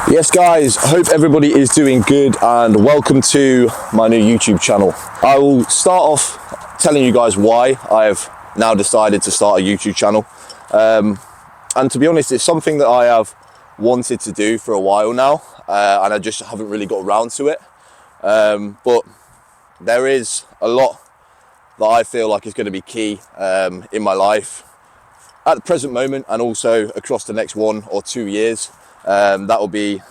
Yes guys, I hope everybody is doing good and welcome to my new YouTube channel. I will start off telling you guys why I have now decided to start a YouTube channel. And to be honest, it's something that I have wanted to do for a while now, and I just haven't really got around to it. But there is a lot that I feel like is going to be key in my life at the present moment and also across the next 1 or 2 years. That will be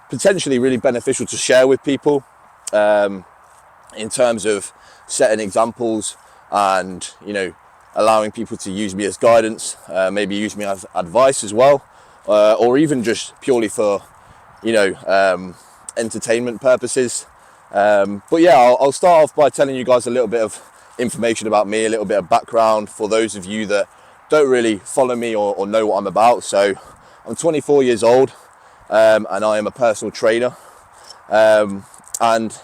potentially really beneficial to share with people in terms of setting examples and, you know, allowing people to use me as guidance, maybe use me as advice as well, or even just purely for, you know, entertainment purposes. But yeah, I'll start off by telling you guys a little bit of information about me, a little bit of background for those of you that don't really follow me or know what I'm about. So I'm 24 years old and I am a personal trainer. And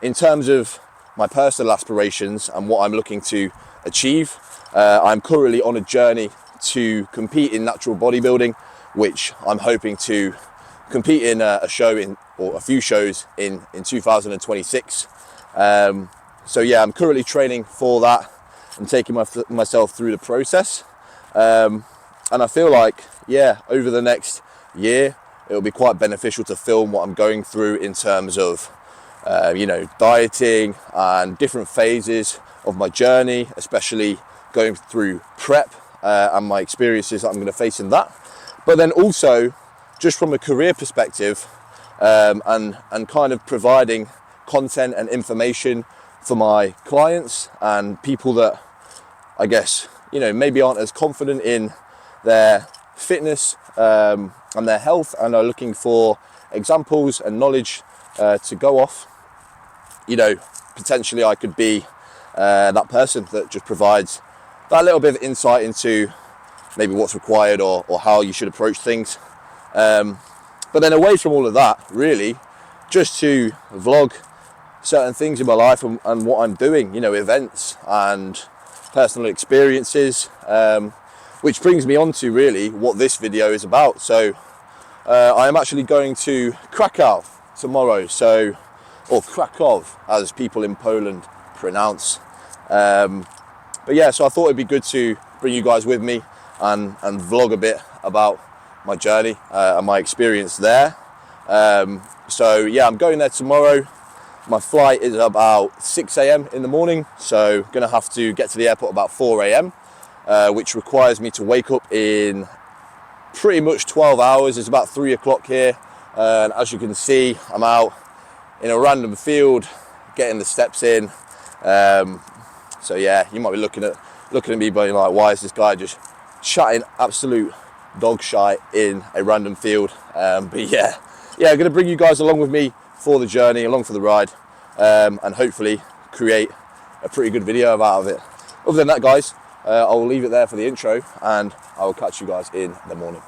in terms of my personal aspirations and what I'm looking to achieve, I'm currently on a journey to compete in natural bodybuilding, which I'm hoping to compete in a few shows in 2026. So yeah, I'm currently training for that and taking myself through the process. And I feel like, yeah, over the next year, it'll be quite beneficial to film what I'm going through in terms of, you know, dieting and different phases of my journey, especially going through prep and my experiences that I'm going to face in that. But then also, just from a career perspective, and kind of providing content and information for my clients and people that, I guess, you know, maybe aren't as confident in their fitness and their health and are looking for examples and knowledge to go off. You know, potentially I could be that person that just provides that little bit of insight into maybe what's required or how you should approach things. But then away from all of that, really, just to vlog certain things in my life and what I'm doing, you know, events and personal experiences, which brings me on to really what this video is about. So I am actually going to Krakow tomorrow, or Krakow as people in Poland pronounce. But yeah, so I thought it'd be good to bring you guys with me and vlog a bit about my journey and my experience there. So yeah, I'm going there tomorrow. My flight is about 6 a.m. in the morning, so gonna have to get to the airport about 4 a.m. Which requires me to wake up in pretty much 12 hours. It's about 3 o'clock here, and as you can see, I'm out in a random field getting the steps in. So yeah, you might be looking at me being like, why is this guy just chatting absolute dog shite in a random field? But yeah, I'm gonna bring you guys along with me for the journey, along for the ride, and hopefully create a pretty good video out of it. Other than that, guys, I will leave it there for the intro, and I will catch you guys in the morning.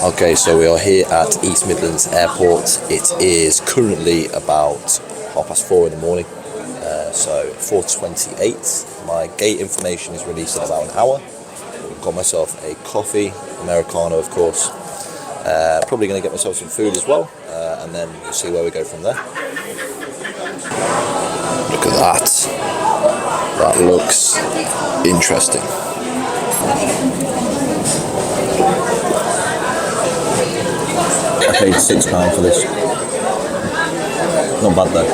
Okay, so we are here at East Midlands Airport. It is currently about 4:30 in the morning, so 4:28. My gate information is released in about an hour. I've got myself a coffee, Americano of course. Probably going to get myself some food as well, and then we'll see where we go from there. Look at that. That looks interesting. I paid £6 for this. Not bad though.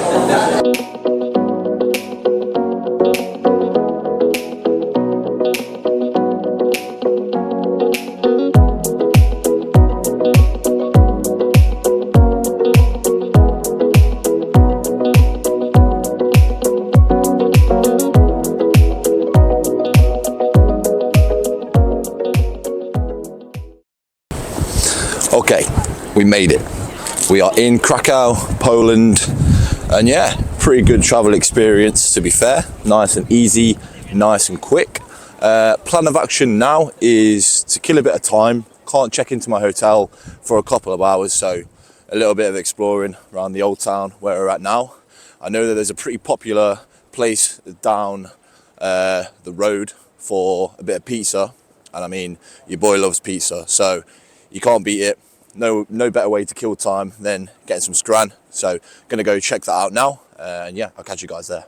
Okay, we made it. We are in Krakow, Poland, and yeah, pretty good travel experience to be fair. Nice and easy, nice and quick. Plan of action now is to kill a bit of time. Can't check into my hotel for a couple of hours, so a little bit of exploring around the old town where we're at now. I know that there's a pretty popular place down the road for a bit of pizza, and I mean, your boy loves pizza, so you can't beat it. No better way to kill time than getting some scran. So gonna go check that out now, and yeah, I'll catch you guys there.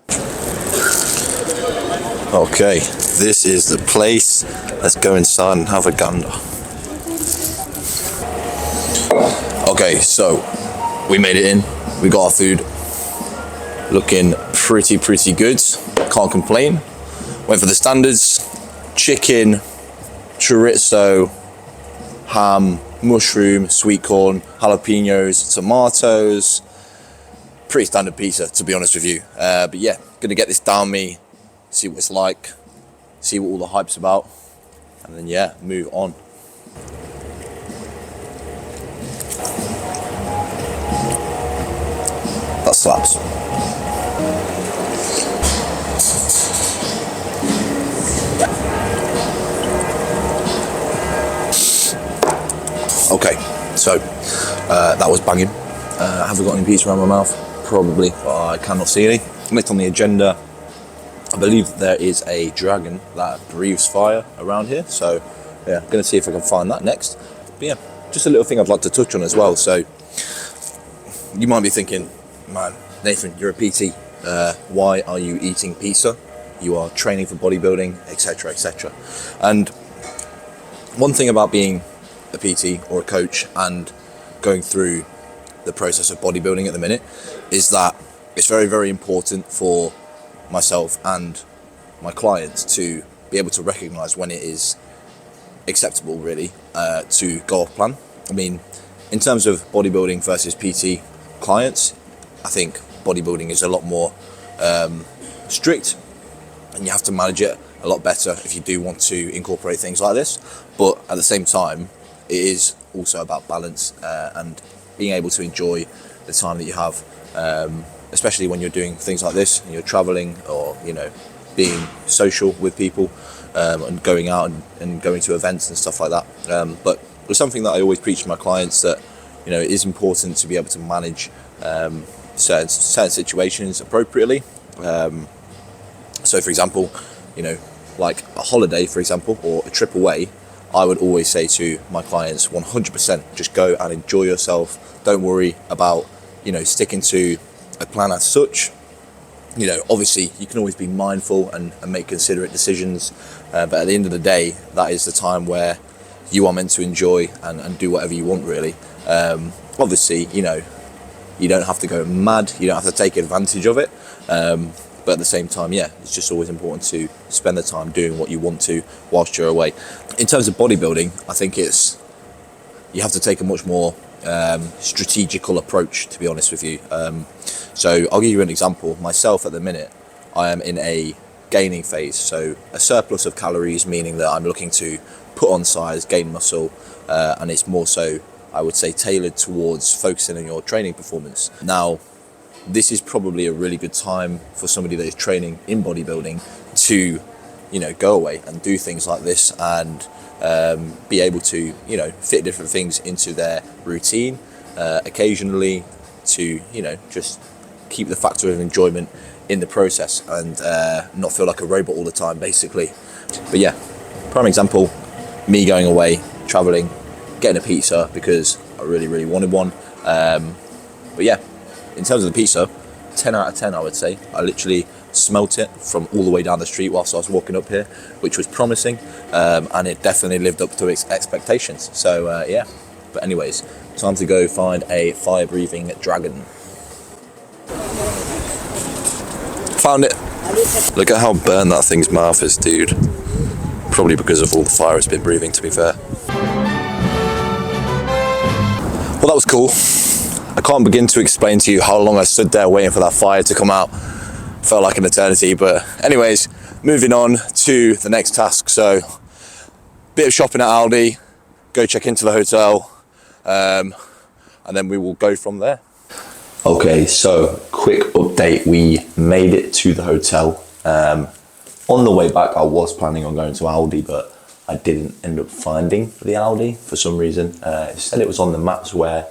Okay, this is the place. Let's go inside and have a gander. Okay, so we made it in. We got our food. Looking pretty good. Can't complain. Went for the standards: chicken, chorizo, ham, mushroom, sweet corn, jalapenos, tomatoes. Pretty standard pizza, to be honest with you. But yeah, gonna get this down me, see what it's like, see what all the hype's about, and then yeah, move on. That slaps. Okay, so that was banging. Have we got any pizza around my mouth? Probably, but I cannot see any. Next on the agenda, I believe there is a dragon that breathes fire around here. So yeah, gonna see if I can find that next. But yeah, just a little thing I'd like to touch on as well. So you might be thinking, man, Nathan, you're a PT. Why are you eating pizza? You are training for bodybuilding, etc., etc. And one thing about being a PT or a coach and going through the process of bodybuilding at the minute is that it's very important for myself and my clients to be able to recognize when it is acceptable really to go off plan. I mean, in terms of bodybuilding versus PT clients, I think bodybuilding is a lot more strict, and you have to manage it a lot better if you do want to incorporate things like this. But at the same time, it is also about balance and being able to enjoy the time that you have, especially when you're doing things like this and you're traveling, or being social with people and going out and going to events and stuff like that. But it's something that I always preach to my clients, that it is important to be able to manage certain situations appropriately. So for example, like a holiday, for example, or a trip away, I would always say to my clients, 100%, just go and enjoy yourself. Don't worry about, sticking to a plan as such. Obviously you can always be mindful and make considerate decisions. But at the end of the day, that is the time where you are meant to enjoy and do whatever you want, really. Obviously, you don't have to go mad. You don't have to take advantage of it. But at the same time, yeah, it's just always important to spend the time doing what you want to whilst you're away. In terms of bodybuilding, I think you have to take a much more strategical approach, to be honest with you. So I'll give you an example. Myself at the minute, I am in a gaining phase. So a surplus of calories, meaning that I'm looking to put on size, gain muscle, and it's more so, I would say, tailored towards focusing on your training performance. Now, this is probably a really good time for somebody that is training in bodybuilding to, go away and do things like this and be able to, fit different things into their routine occasionally to, just keep the factor of enjoyment in the process and not feel like a robot all the time, basically. But yeah, prime example, me going away, traveling, getting a pizza because I really wanted one. But yeah, in terms of the pizza, 10 out of 10, I would say. I literally smelt it from all the way down the street whilst I was walking up here, which was promising, and it definitely lived up to its expectations. So yeah, but anyways, time to go find a fire-breathing dragon. Found it. Look at how burnt that thing's mouth is, dude. Probably because of all the fire it's been breathing, to be fair. Well, that was cool. I can't begin to explain to you how long I stood there waiting for that fire to come out. Felt like an eternity, but anyways, moving on to the next task. So, bit of shopping at Aldi, go check into the hotel, and then we will go from there. Okay, so quick update. We made it to the hotel. On the way back, I was planning on going to Aldi, but I didn't end up finding the Aldi for some reason. It said it was on the maps where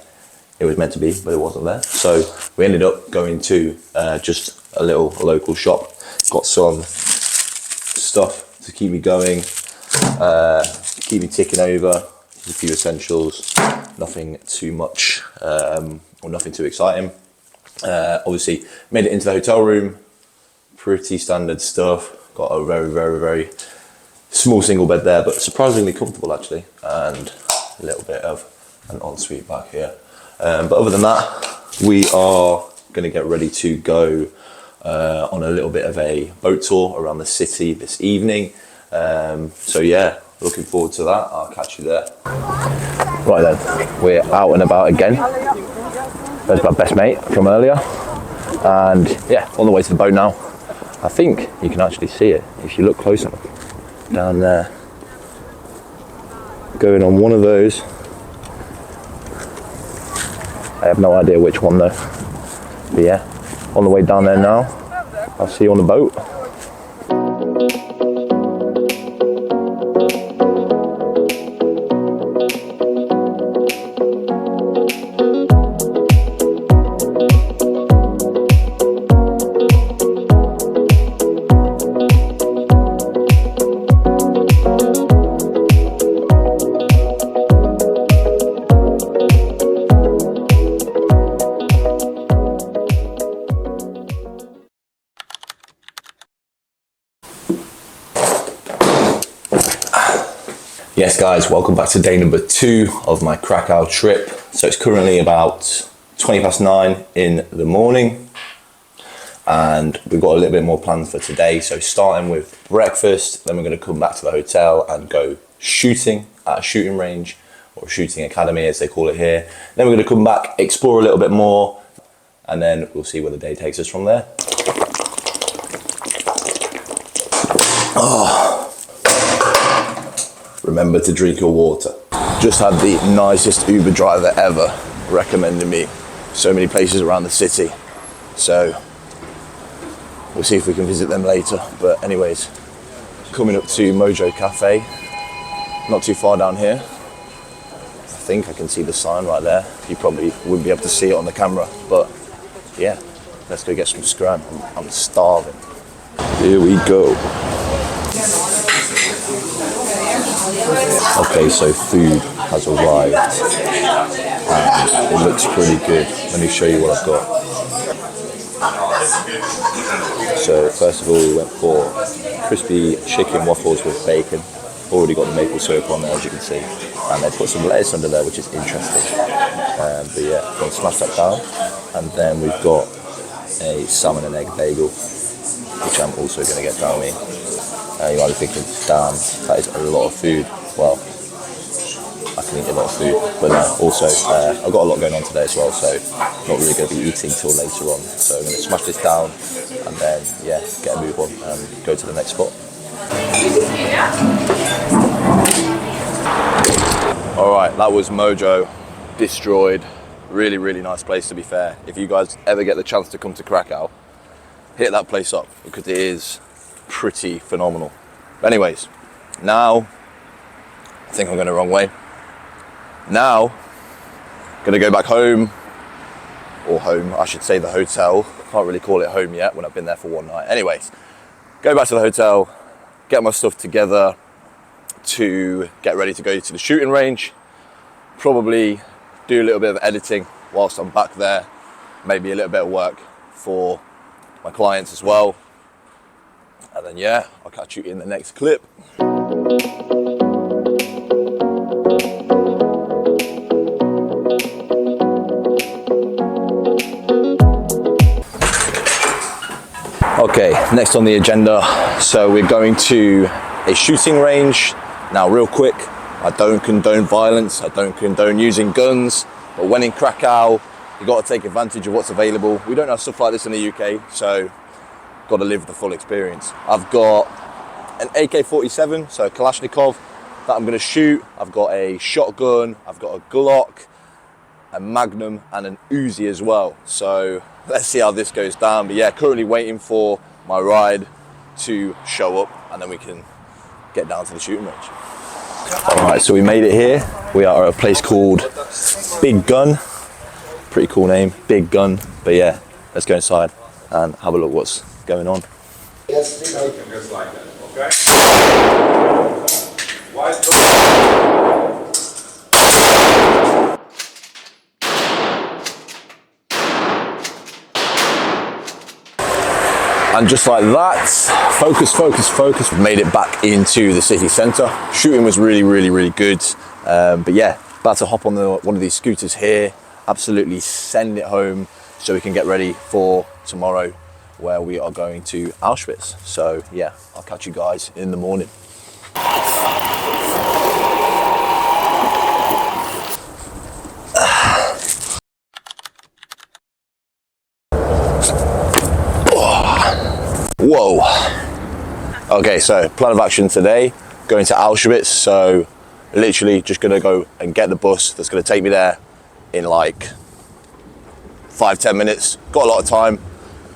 it was meant to be, but it wasn't there. So we ended up going to just a local shop. Got some stuff to keep me going, keep me ticking over. Just a few essentials, nothing too much or nothing too exciting. Obviously made it into the hotel room, pretty standard stuff. Got a very small single bed there, but surprisingly comfortable actually, and a little bit of an ensuite back here. But other than that, we are going to get ready to go on a little bit of a boat tour around the city this evening. So yeah, looking forward to that. I'll catch you there. Right then, we're out and about again. There's my best mate from earlier, and yeah, on the way to the boat now. I think you can actually see it if you look closer down there. Going on one of those. I have no idea which one though. But yeah, on the way down there now. I'll see you on the boat. Yes guys, welcome back to day number 2 of my Krakow trip. So it's currently about 9:20 in the morning, and we've got a little bit more planned for today. So starting with breakfast, then we're going to come back to the hotel and go shooting at a shooting range, or shooting academy as they call it here. Then we're going to come back, explore a little bit more, and then we'll see where the day takes us from there. Remember to drink your water. Just had the nicest Uber driver ever recommending me so many places around the city. So we'll see if we can visit them later. But anyways, coming up to Mojo Cafe, not too far down here. I think I can see the sign right there. You probably wouldn't be able to see it on the camera, but yeah, let's go get some scran. I'm starving. Here we go. Okay, so food has arrived and it looks pretty good. Let me show you what I've got. So first of all, we went for crispy chicken waffles with bacon. Already got the maple syrup on there, as you can see, and they put some lettuce under there, which is interesting. But yeah, I'm going to smash that down. And then we've got a salmon and egg bagel, which I'm also going to get down me. You might be thinking, damn, that is a lot of food. Well, I can eat a lot of food, but no, also I've got a lot going on today as well, so not really going to be eating till later on. So I'm going to smash this down and then, yeah, get a move on and go to the next spot. Alright, that was Mojo, destroyed. Really nice place, to be fair. If you guys ever get the chance to come to Krakow, hit that place up, because it is pretty phenomenal. But anyways, now I think I'm going the wrong way. Now going to go back home, or home, I should say the hotel. Can't really call it home yet when I've been there for one night. Anyways, go back to the hotel, get my stuff together to get ready to go to the shooting range. Probably do a little bit of editing whilst I'm back there. Maybe a little bit of work for my clients as well. And then yeah, I'll catch you in the next clip. Okay, next on the agenda, so we're going to a shooting range. Now real quick, I don't condone violence, I don't condone using guns, but when in Krakow, you've got to take advantage of what's available. We don't have stuff like this in the UK, so got to live the full experience. I've got an AK-47, so a Kalashnikov, that I'm going to shoot. I've got a shotgun, I've got a Glock, a Magnum and an Uzi as well. So let's see how this goes down. But yeah, currently waiting for my ride to show up and then we can get down to the shooting range. All right, so we made it here. We are at a place called Big Gun. Pretty cool name, Big Gun. But yeah, let's go inside and have a look what's going on. Yes, just like that, okay? And just like that, focus, focus, focus, we've made it back into the city centre. Shooting was really, really, really good. But yeah, about to hop on one of these scooters here, absolutely send it home so we can get ready for tomorrow where we are going to Auschwitz. So yeah, I'll catch you guys in the morning. Whoa. Okay, so plan of action today, going to Auschwitz. So literally just gonna go and get the bus that's gonna take me there in like 5-10 minutes. Got a lot of time.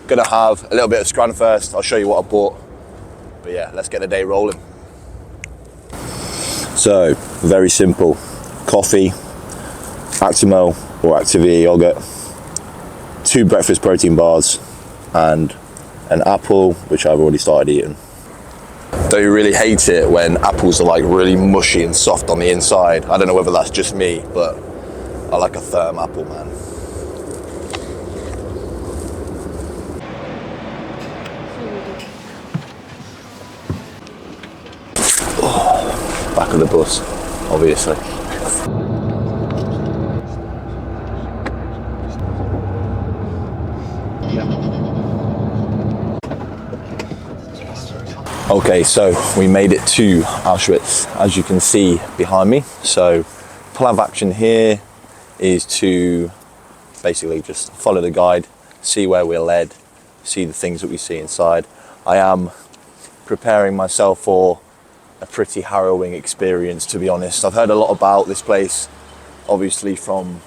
Gonna have a little bit of scran first. I'll show you what I bought. But yeah, let's get the day rolling. So, very simple. Coffee, Actimel or Activia yogurt, 2 breakfast protein bars, and an apple, which I've already started eating. Don't you really hate it when apples are like really mushy and soft on the inside? I don't know whether that's just me, but I like a firm apple, man. Oh, back of the bus, obviously. Okay, so we made it to Auschwitz, as you can see behind me. So plan of action here is to basically just follow the guide, see where we're led, see the things that we see inside. I am preparing myself for a pretty harrowing experience, to be honest. I've heard a lot about this place, obviously from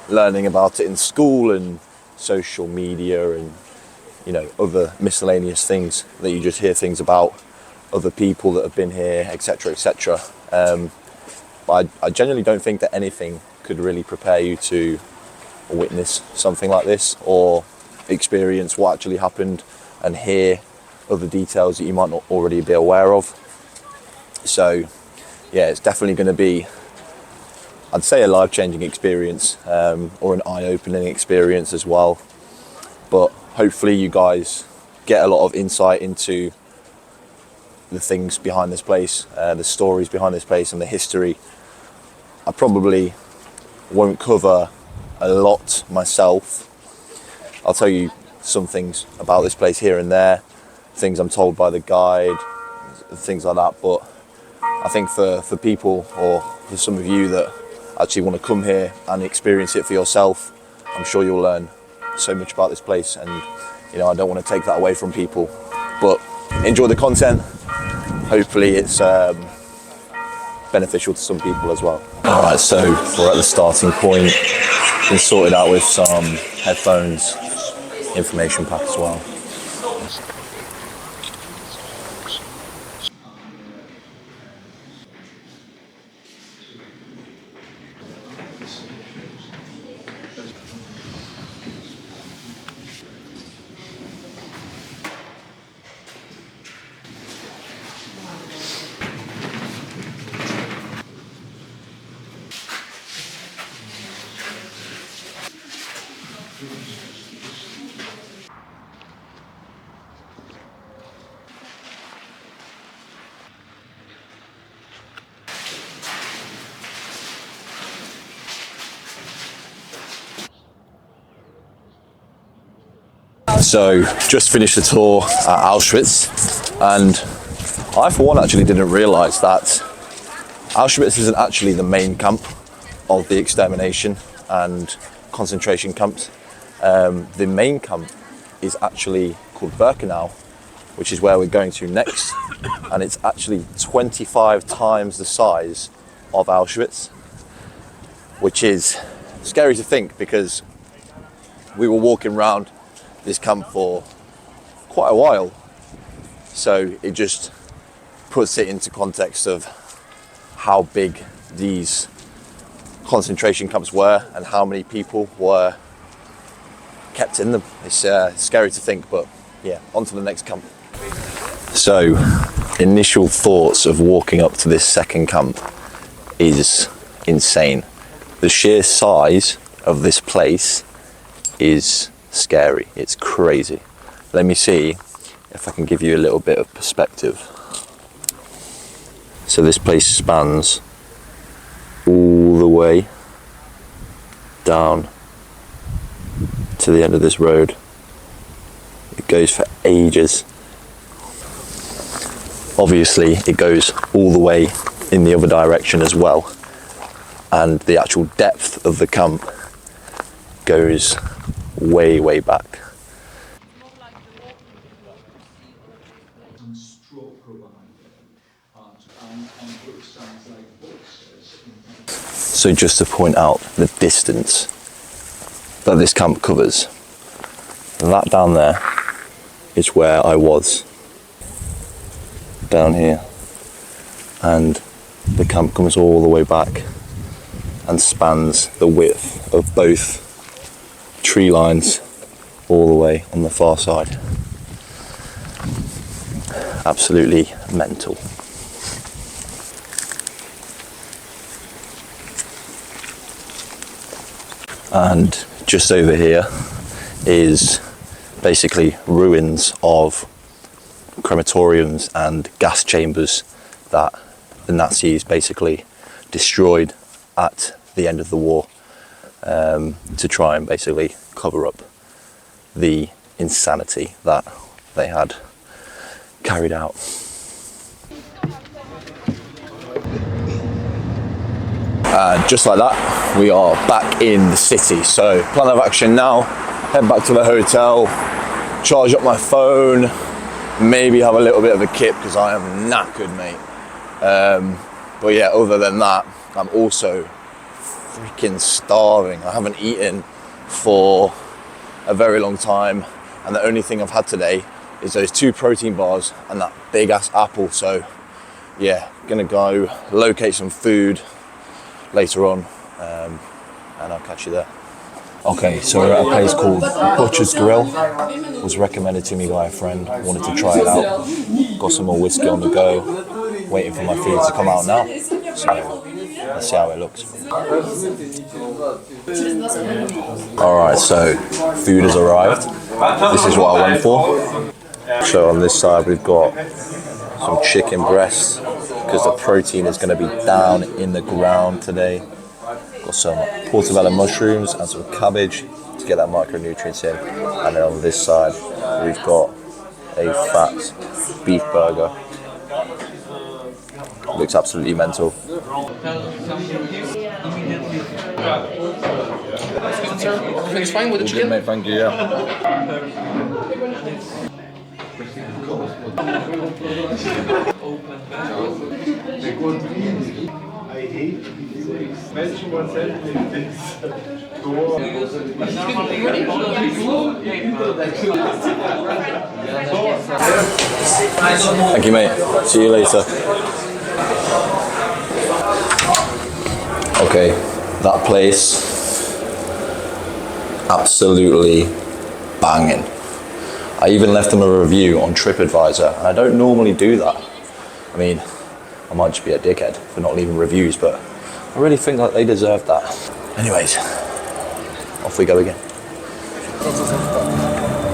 learning about it in school and social media and, you know, other miscellaneous things that you just hear things about other people that have been here, etc., etc. But I genuinely don't think that anything could really prepare you to witness something like this or experience what actually happened and hear other details that you might not already be aware of. So yeah, it's definitely going to be, I'd say, a life-changing experience, or an eye-opening experience as well. But hopefully you guys get a lot of insight into the things behind this place, the stories behind this place and the history. I probably won't cover a lot myself. I'll tell you some things about this place here and there, things I'm told by the guide, things like that. But I think for people, or for some of you that actually want to come here and experience it for yourself, I'm sure you'll learn so much about this place. And you know, I don't want to take that away from people, but enjoy the content. Hopefully it's beneficial to some people as well. All right, so we're at the starting point. Been sorted out with some headphones, information pack as well. So just finished the tour at Auschwitz, and I for one actually didn't realise that Auschwitz isn't actually the main camp of the extermination and concentration camps. The main camp is actually called Birkenau, which is where we're going to next, and it's actually 25 times the size of Auschwitz, which is scary to think, because we were walking around this camp for quite a while. So it just puts it into context of how big these concentration camps were and how many people were kept in them. It's scary to think, but yeah, on to the next camp. So, initial thoughts of walking up to this second camp is insane. The sheer size of this place is scary. It's crazy. Let me see if I can give you a little bit of perspective. So this place spans all the way down to the end of this road. It goes for ages. Obviously it goes all the way in the other direction as well, and the actual depth of the camp goes way back. So just to point out the distance that this camp covers, that down there is where I was, down here, and the camp comes all the way back and spans the width of both tree lines all the way on the far side. Absolutely mental. And just over here is basically ruins of crematoriums and gas chambers that the Nazis basically destroyed at the end of the war, to try and basically cover up the insanity that they had carried out. Just like that, we are back in the city. So plan of action now, head back to the hotel, charge up my phone, maybe have a little bit of a kip because I am knackered, mate. But yeah, other than that, I'm also freaking starving. I haven't eaten for a very long time, and the only thing I've had today is those 2 protein bars and that big ass apple. So yeah, gonna go locate some food later on, and I'll catch you there. Okay, so we're at a place called Butcher's Grill. It was recommended to me by a friend. I wanted to try it out. Got some more whiskey on the go. Waiting for my food to come out now. So let's see how it looks. Alright, so food has arrived. This is what I went for. So on this side we've got some chicken breasts, because the protein is going to be down in the ground today. Got some portobello mushrooms and some cabbage to get that micronutrients in. And then on this side we've got a fat beef burger. Looks absolutely mental. Everything's fine with the chicken? Good, mate, thank you, yeah. Thank you, mate. See you later. Okay, that place, absolutely banging. I even left them a review on TripAdvisor, and I don't normally do that. I mean, I might just be a dickhead for not leaving reviews, but I really think that they deserve that. Anyways, off we go again.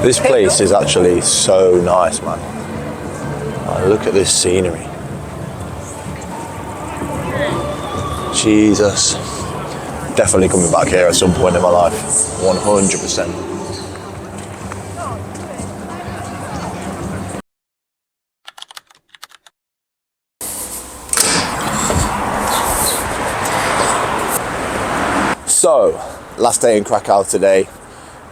This place is actually so nice, man. Look at this scenery. Jesus. Definitely coming back here at some point in my life. 100%. So, last day in Krakow today.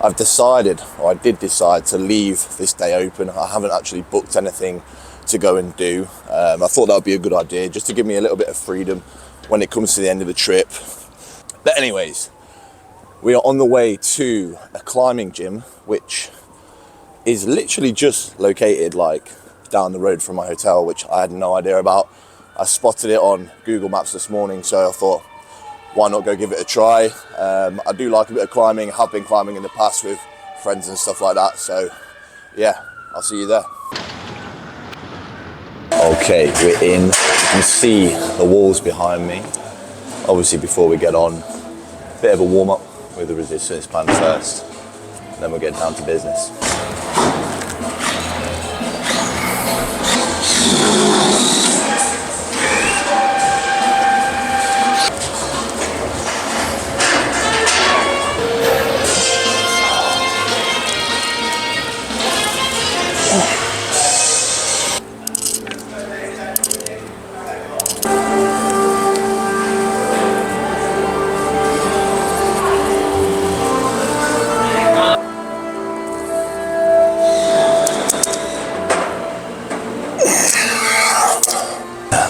I've decided, or I did decide, to leave this day open. I haven't actually booked anything to go and do. I thought that would be a good idea, just to give me a little bit of freedom when it comes to the end of the trip. But anyways, We are on the way to a climbing gym, which is literally just located like down the road from my hotel, which I had no idea about. I spotted it on Google Maps this morning, so I thought, why not go give it a try? I do like a bit of climbing, have been climbing in the past with friends and stuff like that, so yeah, I'll see you there. Okay, we're in. You can see the walls behind me. Obviously, before we get on, a bit of a warm-up with the resistance band first, then we'll get down to business.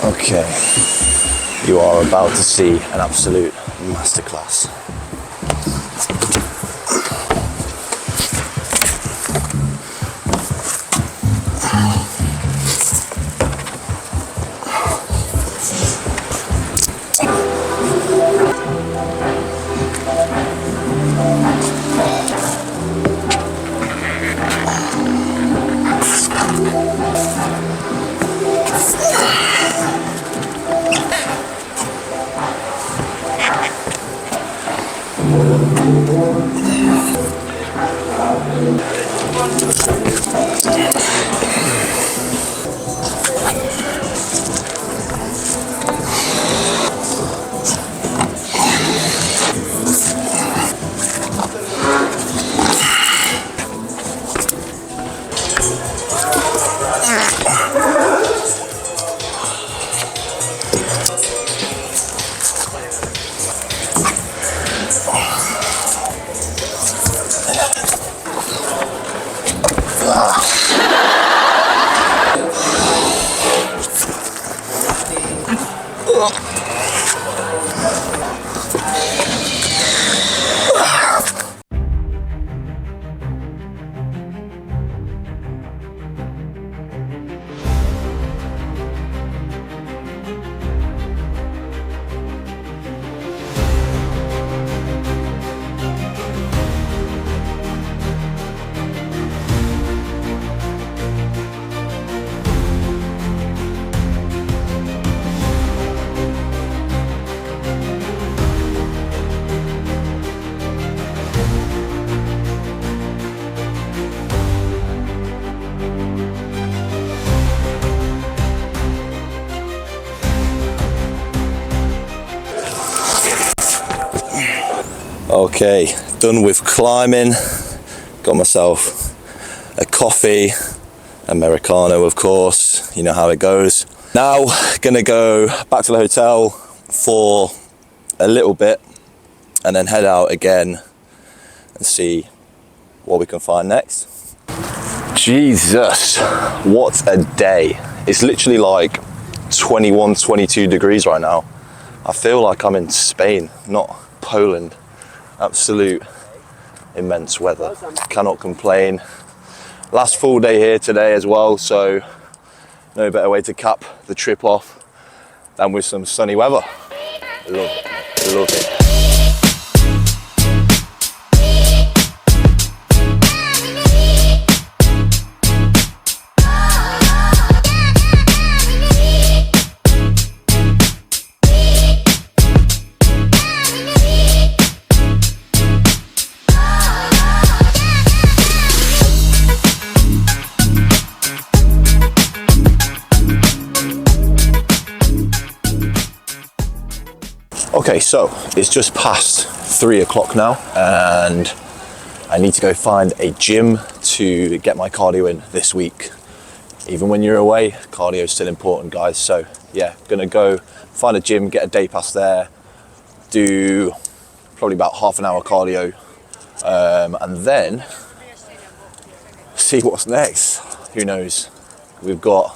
Okay, you are about to see an absolute masterclass. Okay, done with climbing. Got myself a coffee, Americano of course, you know how it goes. Now gonna go back to the hotel for a little bit and then head out again and see what we can find next. Jesus, what a day. It's literally like 21, 22 degrees right now. I feel like I'm in Spain, not Poland. Absolute immense weather. Cannot complain. Last full day here today as well, so no better way to cap the trip off than with some sunny weather. Love it, love it. Okay, so it's just past 3 o'clock now and I need to go find a gym to get my cardio in this week. Even when you're away, cardio is still important, guys. So yeah, gonna go find a gym, get a day pass there, do probably about half an hour cardio, and then see what's next. Who knows? We've got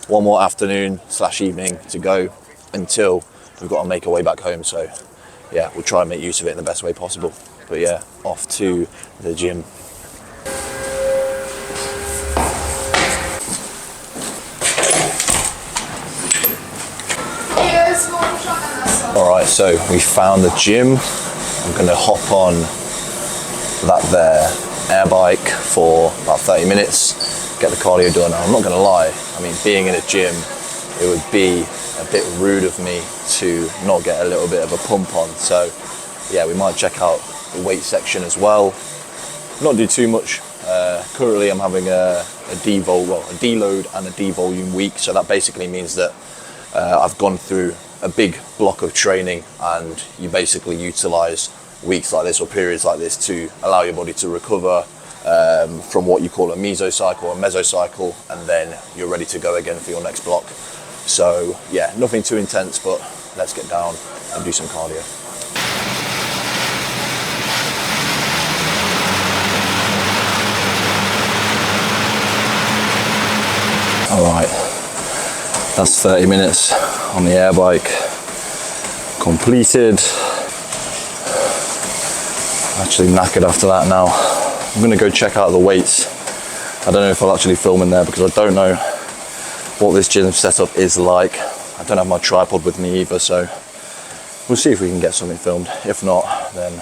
one more afternoon / evening to go until we've got to make our way back home. So yeah, we'll try and make use of it in the best way possible. But yeah, off to the gym. Alright, so we found the gym. I'm gonna hop on that there air bike for about 30 minutes, get the cardio done. I'm not gonna lie, I mean, being in a gym, it would be a bit rude of me to not get a little bit of a pump on. So yeah, we might check out the weight section as well. Not do too much. Currently I'm having a deload and a devolume week. So that basically means that I've gone through a big block of training, and you basically utilize weeks like this or periods like this to allow your body to recover from what you call a mesocycle or mesocycle, and then you're ready to go again for your next block. So yeah, nothing too intense, but let's get down and do some cardio. All right, that's 30 minutes on the air bike completed. Actually knackered after that now. I'm gonna go check out the weights. I don't know if I'll actually film in there because I don't know what this gym setup is like. I don't have my tripod with me either, so we'll see if we can get something filmed. If not, then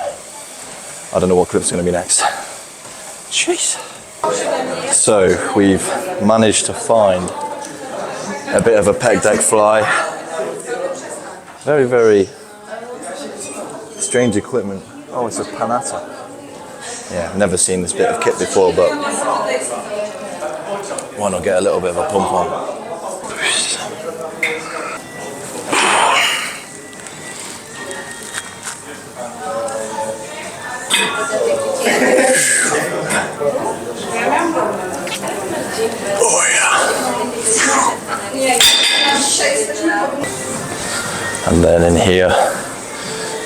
I don't know what clip's gonna be next. Jeez. So we've managed to find a bit of a pec deck fly. Very, very strange equipment. Oh, it's a Panatta. Yeah, I've never seen this bit of kit before, but why not get a little bit of a pump on? Oh yeah. And then in here,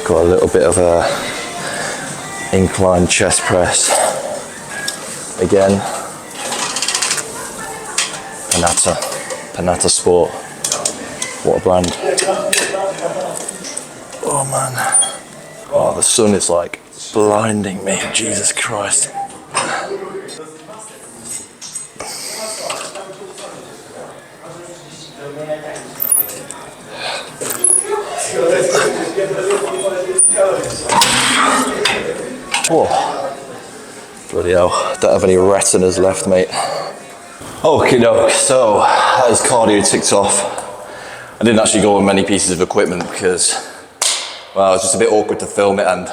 got a little bit of a incline chest press. Again, Panatta Sport. What a brand. Oh man. Oh, the sun is like blinding me, Jesus Christ. Whoa. Bloody hell, don't have any retinas left, mate. Okay, doke, so that is cardio ticked off. I didn't actually go with many pieces of equipment because, well, it was just a bit awkward to film it, and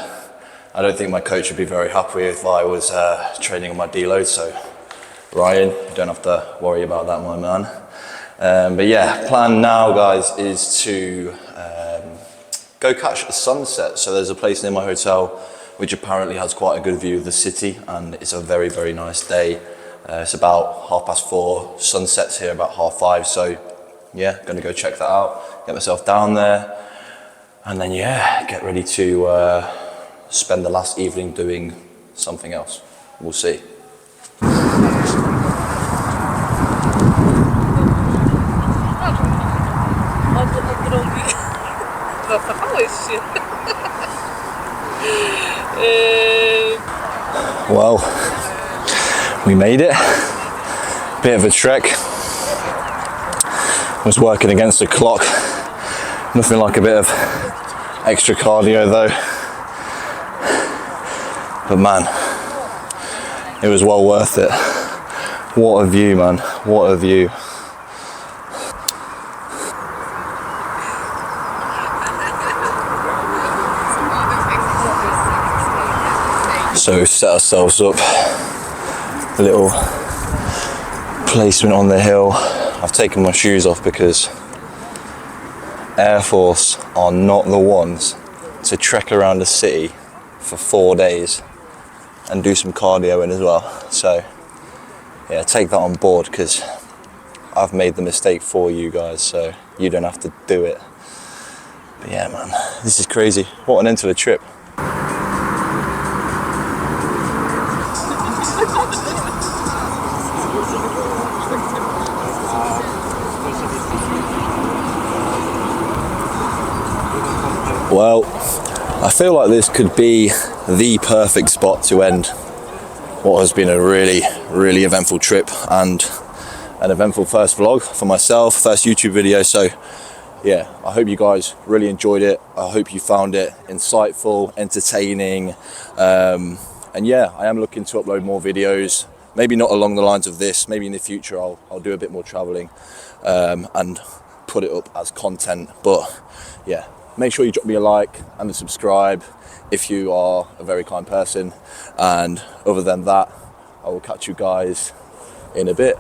I don't think my coach would be very happy if I was training on my deload. So, Ryan, you don't have to worry about that, my man. But yeah, plan now, guys, is to go catch a sunset. So there's a place near my hotel which apparently has quite a good view of the city, and it's a very, very nice day. It's about 4:30, sunsets here about 5:30, so yeah, gonna go check that out, get myself down there, and then yeah, get ready to spend the last evening doing something else. We'll see. Well, we made it. Bit of a trek. Was working against the clock. Nothing like a bit of extra cardio though. But man, it was well worth it. What a view, man. What a view. So set ourselves up, a little placement on the hill. I've taken my shoes off because Air Force are not the ones to trek around the city for 4 days and do some cardio in as well. So yeah, take that on board because I've made the mistake for you guys, so you don't have to do it. But yeah, man, this is crazy. What an end to the trip. Well, I feel like this could be the perfect spot to end what has been a really eventful trip and an eventful first vlog for myself, first YouTube video. So yeah, I hope you guys really enjoyed it. I hope you found it insightful, entertaining, and yeah, I am looking to upload more videos, maybe not along the lines of this. Maybe in the future I'll do a bit more traveling and put it up as content. But yeah, make sure you drop me a like and a subscribe if you are a very kind person, and other than that, I will catch you guys in a bit.